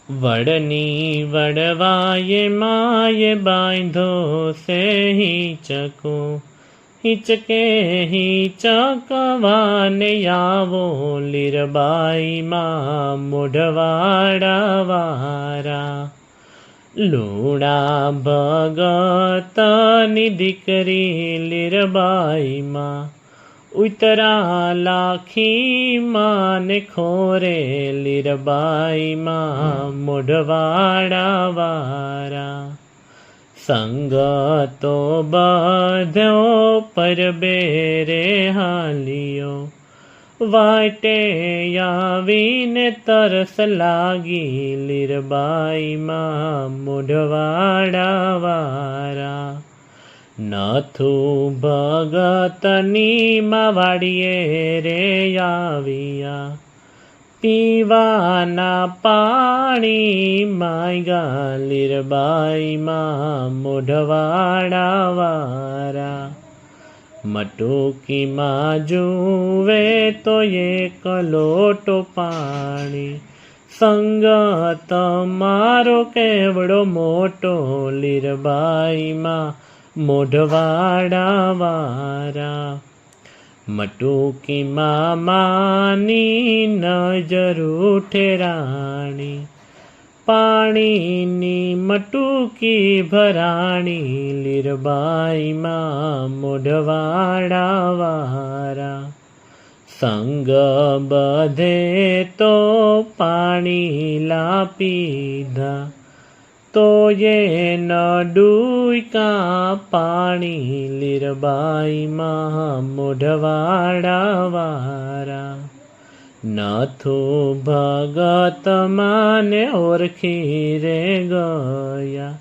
वडनी वडवाये माये बांधो से हिचको, हिचके हिचकवाने आवो लीरबाई मां मोढवाड़ा वारा। लूणा भगतनी दीकरी लीरबाई मां, उतरा लाखी माने खोरे लीरबाई मां मोढवाड़ा वारा। संगतो बध्यो पर बेरे हालियो, वाटे आवीने तरस लागी लीरबाई मां मोढवाड़ा वारा। नथु भगतनी मावाड़िए रे आविया, पीवाना पाणी मांगा लीरबाई मां मोढवाड़ा वारा। मटुकी मां जुवे तो एक लोटो पाणी, संगत मारो केवड़ो मोटो लीरबाई मां मोढवाड़ा वारा। मटुकी मां मानी नजरू ठेराणी, पाणीनी मटुकी भराणी लीरबाई मां मोढवाड़ा वारा। संग बधे तो पाणी ला पीधा, तो ये न डूका पाणी लीरबाई मां मोढवाड़ा वारा। नथु भगत माने ओरखी रे गया,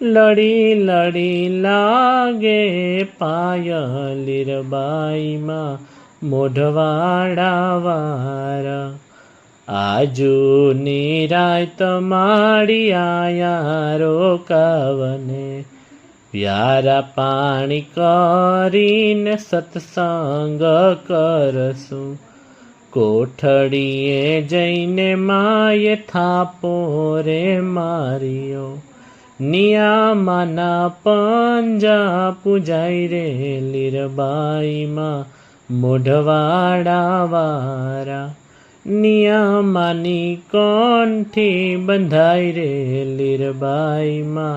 लड़ी लड़ी लागे पाय लीरबाई मां मोढवाड़ा वारा। आजू निरायत माड़ी आया रोकावने, प्यारा पाणी करीने सत्संग करसु। कोठड़ीए जईने माये थापो रे मारियो, नियामाना पंजा पूजाई रे लीरबाई मां मोढवाड़ा वारा। नियामानी कंठी बंधाई रे लीरबाई मां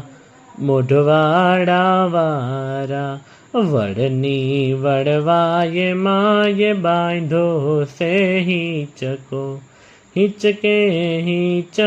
मोढवाड़ा वारा। वडनी वडवाये माये बांधो से हिचको, हिचके हिच